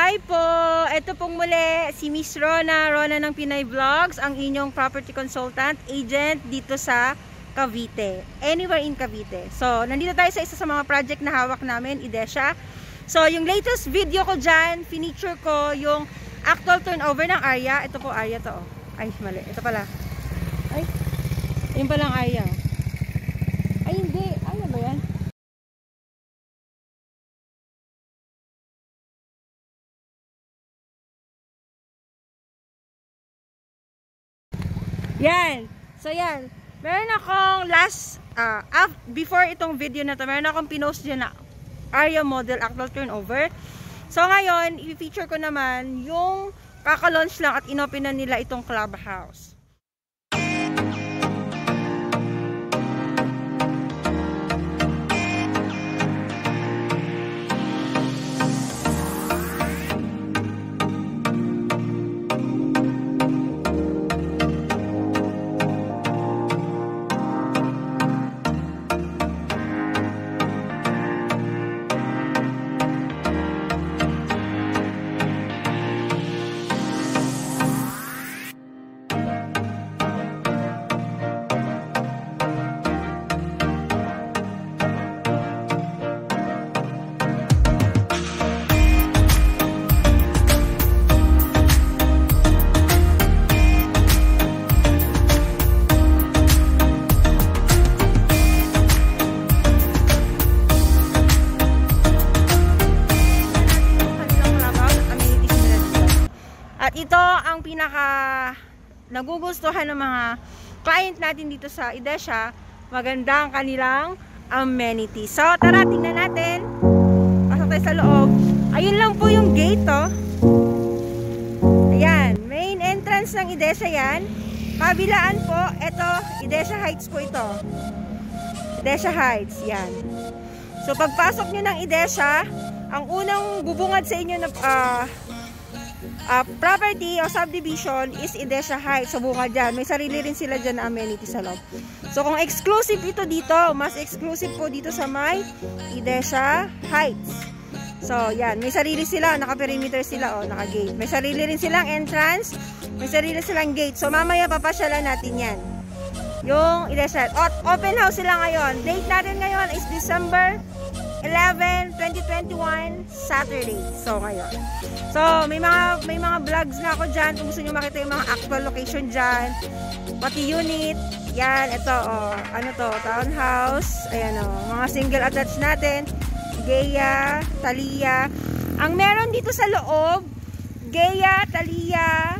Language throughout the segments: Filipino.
Hi po! Ito pong muli si Miss Rona ng Pinay Vlogs, ang inyong property consultant, agent dito sa Cavite. Anywhere in Cavite. So, nandito tayo sa isa sa mga project na hawak namin, Idesha. So, yung latest video ko dyan, finicture ko yung actual turnover ng area. Ito po area to. Oh. Ay, mali. Ito pala. Ay, yun palang area. Ay, hindi. Ano ba yan? Yan. So, yan. Meron akong before itong video na to, meron akong pinost dyan na area model actual turnover. So, ngayon, i-feature ko naman yung kaka-launch lang at inopen na nila itong clubhouse. At ito ang pinaka nagugustuhan ng mga client natin dito sa Idesha. Maganda ang kanilang amenities. So, tara, tingnan natin. Pasok tayo sa loob. Ayun lang po yung gate, oh. Ayan, main entrance ng Idesha yan. Kabilaan po, ito, Idesha Heights po ito. Idesha Heights, yan. So, pagpasok nyo ng Idesha, ang unang bubungad sa inyo na property o subdivision is Idesha Heights. So, bunga dyan. May sarili rin sila dyan na amenities sa loob. So, kung exclusive ito dito, mas exclusive po dito sa may Idesha Heights. So, yan. May sarili sila. Naka-perimeter sila. O, naka-gate. May sarili rin silang entrance. May sarili silang gate. So, mamaya papasyalan natin yan. Yung Idesha. Open house sila ngayon. Date natin ngayon is December 11, 2021, Saturday. So, ngayon. So, may mga vlogs na ako dyan. Kung gusto nyo makita yung mga actual location dyan. Pati unit. Yan, ito, oh. Ano to? Townhouse. Ayan, oh. Mga single attached natin. Gaya, Thalia. Ang meron dito sa loob, Gaya, Thalia,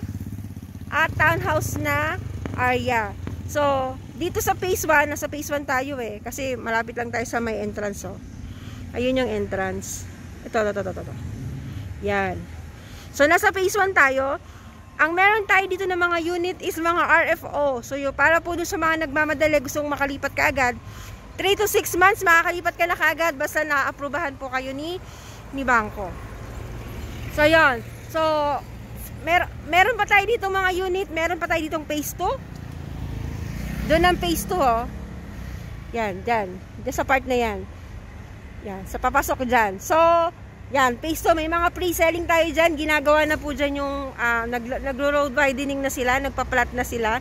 at townhouse na area. So, dito sa phase 1, nasa phase 1 tayo eh. Kasi malapit lang tayo sa may entrance, oh. Ayun yung entrance. Ito. Yan. So, nasa phase 1 tayo. Ang meron tayo dito ng mga unit is mga RFO. So, para po dun sa mga nagmamadali, gustong makalipat ka agad, 3 to 6 months, makakalipat ka na kaagad basta na-aprobahan po kayo ni bangko. So, yan. So, meron pa tayo dito mga unit. Meron pa tayo ditong phase 2. Doon ang phase 2, oh. Yan, dyan. Dyan sa part na yan. Yan, sa papasok dyan. So, yan, phase 2, may mga pre-selling tayo dyan. Ginagawa na po dyan yung, nagro-road widening na sila, nagpa-plat na sila,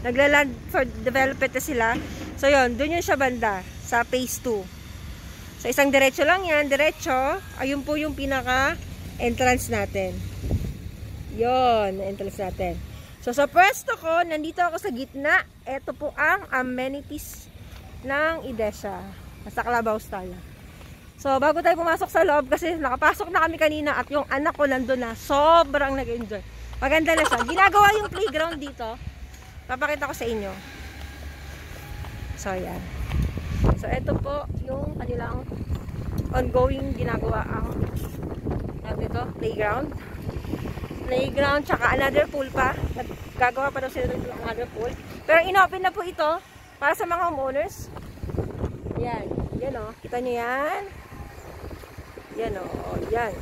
nagla-land for development na sila. So, yun, dun yun siya banda, sa phase 2. So, isang diretso lang yan, diretso. Ayun po yung pinaka-entrance natin. Yun, entrance natin. So, sa pwesto ko, nandito ako sa gitna. Ito po ang amenities ng Idesha. Nasa clubhouse tayo. So, bago tayo pumasok sa loob, kasi nakapasok na kami kanina at yung anak ko nandun na, sobrang nag-enjoy. Maganda na siya. Ginagawa yung playground dito. Papakita ko sa inyo. So, yan. So, ito po yung kanilang ongoing ginagawa ang dito, playground. Playground, tsaka another pool pa. Gagawa pa daw sila ng another pool. Pero inopen na po ito para sa mga homeowners. Yan. Yan o. Kita nyo yan. Yan o. Yan.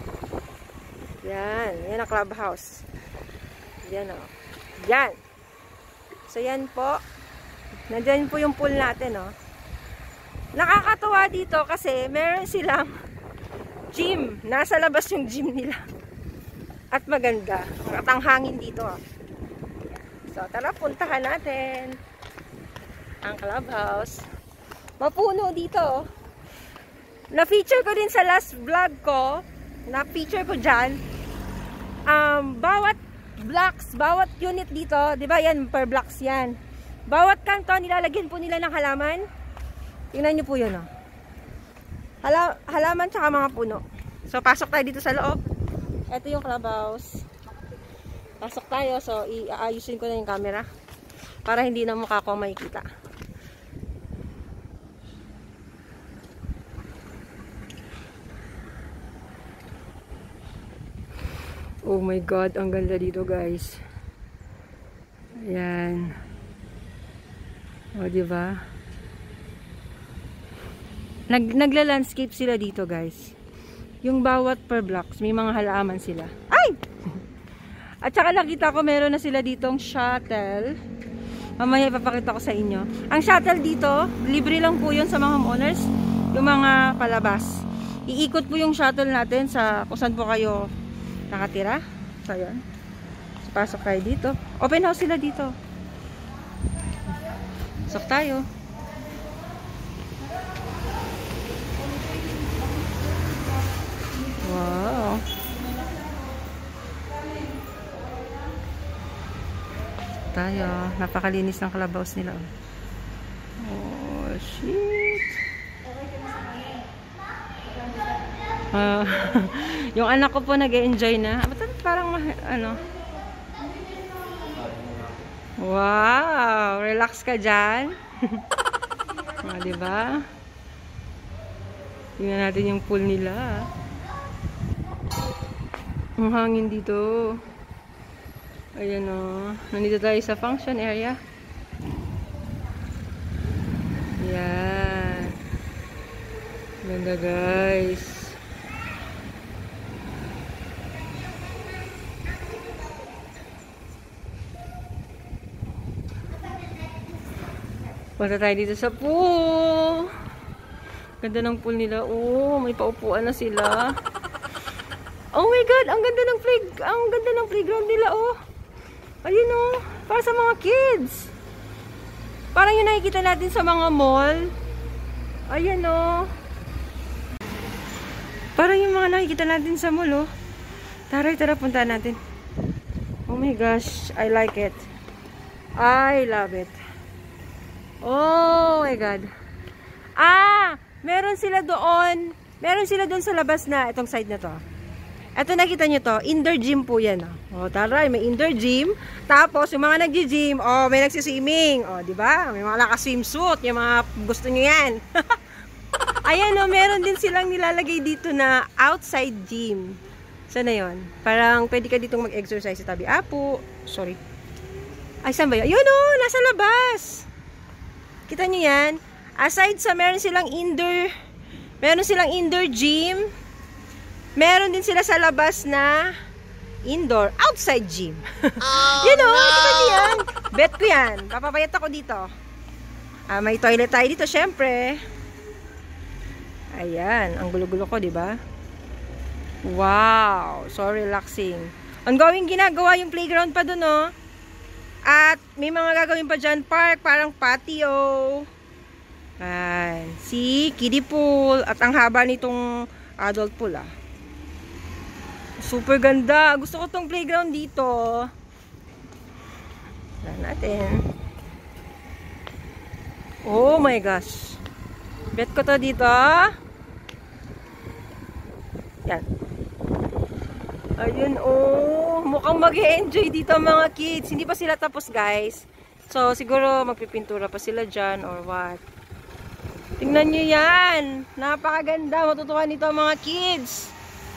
Yan. Yan ang clubhouse. Yan o. Yan. So yan po. Nandyan po yung pool natin o. Nakakatuwa dito kasi meron silang gym. Nasa labas yung gym nila. at maganda. At ang hangin dito. So, tara, puntahan natin ang clubhouse. Mapuno dito. Na-feature ko din sa last vlog ko. Na-feature ko dyan. Bawat blocks, bawat unit dito, di ba yan, per blocks yan. Bawat kanto, nilalagyan po nila ng halaman. Tingnan nyo po yun, oh. Halaman tsaka mga puno. So, pasok tayo dito sa loob. Ito yung clubhouse. Pasok tayo. So, iayusin ko na yung camera para hindi na mukha ko makikita. Oh my God, ang ganda dito, guys. Ayan. O, diba? Nagla-landscape sila dito, guys. Yung bawat per blocks, may mga halaman sila. Ay! At saka nakita ko, meron na sila ditong shuttle. Mamaya ipapakita ko sa inyo. Ang shuttle dito, libre lang po yun sa mga homeowners. Yung mga palabas. Iikot po yung shuttle natin sa kung saan po kayo nakatira. So, yun. So, pasok tayo dito. Open house sila dito. Pasok tayo. Wow. Tayo. Napakalinis ng clubhouse nila. Oh, shit. Yung anak ko po nag-enjoy na. Parang ano. Wow, relax ka dyan. Diba? Tingnan natin yung pool nila. Ang hangin dito. Ayan o. Nandito tayo sa function area. Ayan. Ganda, guys. Punta tayo dito sa pool. Ganda ng pool nila. Oh, may paupuan na sila. Oh my God, ang ganda ng playground nila, oh. Ayun, oh. Para sa mga kids. Parang yung nakikita natin sa mga mall. Ayan, oh. Parang yung mga nakikita natin sa mall, oh. Tara, punta natin. Oh my gosh, I like it. I love it. Oh my God. Meron sila doon. Meron sila doon sa labas na itong side na to. Ito, nakita nyo to. Indoor gym po yan. Oh, tara, may indoor gym. Tapos, yung mga nag-gym, oh, may nagsiswimming. Oh, di ba? May mga naka-swimsuit. Yung mga gusto nyo yan. Ayan, oh, meron din silang nilalagay dito na outside gym. Sana yun? Parang pwede ka ditong mag-exercise sa tabi. Sorry. Ay, saan ba yun? Yun, oh, nasa labas. Kita nyo yan? Aside sa meron silang indoor gym, meron din sila sa labas na outside gym. Oh, you know, no! Kita nyo yan? Bet ko yan. Papabayat ako dito. May toilet tayo dito, syempre. Ayan, ang gulo-gulo ko, diba? Wow, so relaxing. Ongoing ginagawa yung playground pa dun, oh. At may mga gagawin pa dyan, park, parang patio. Ayan. Si kiddie pool. At ang haba nitong adult pool, ah. Super ganda. Gusto ko tong playground dito. Tignan natin. Oh my gosh. Bet ko to dito. Yan. Ayun, oh. Mukhang mag-e-enjoy dito mga kids. Hindi pa sila tapos, guys. So, siguro magpipintura pa sila dyan or what. Tingnan nyo yan. Napakaganda. Matutuwa nito mga kids.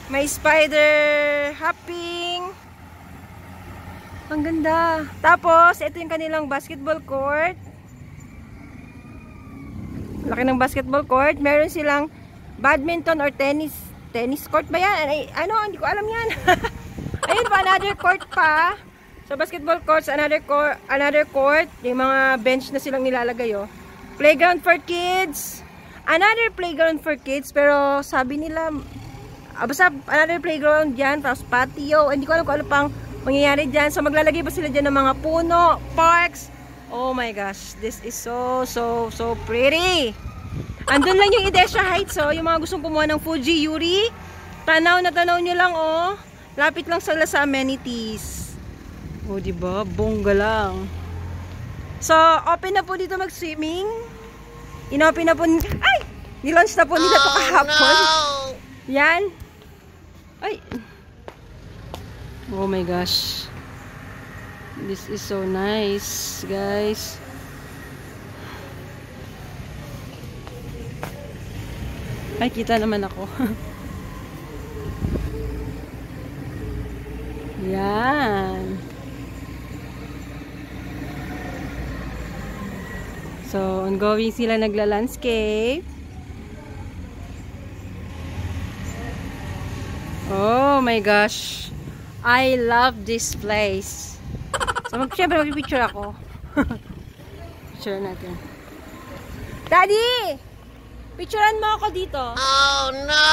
May spider hopping. Ang ganda. Tapos, ito yung kanilang basketball court. Laki ng basketball court. Meron silang badminton or tennis court ba yan? Ano? Hindi ko alam yan. Ayun pa, another court pa. So, basketball courts, another court. Yung mga bench na silang nilalagay, oh. Playground for kids. Another playground for kids. Pero, sabi nila, basta another playground dyan, tapos patio. Hindi ko alam kung ano pang mangyayari dyan. So maglalagay pa sila dyan ng mga puno, parks. Oh my gosh, this is so pretty. Andun lang yung Edesha Heights, oh. Yung mga gustong kumuha ng Fuji Yuri, tanaw na tanaw nyo lang, oh. Lapit lang sila sa amenities. Oh, diba? Bongga lang. So, open na po dito mag-swimming. Inopen na po, ay! Nilaunch na po nila ito kahapon. No! Yan. Ay. Oh my gosh. This is so nice, guys. Ay, kita naman ako. Yan. So, ongoing sila nagla-landscape. Oh my gosh. I love this place. So, syempre mag-picture ako. Picture natin. Daddy! Picturean mo ako dito. Oh no!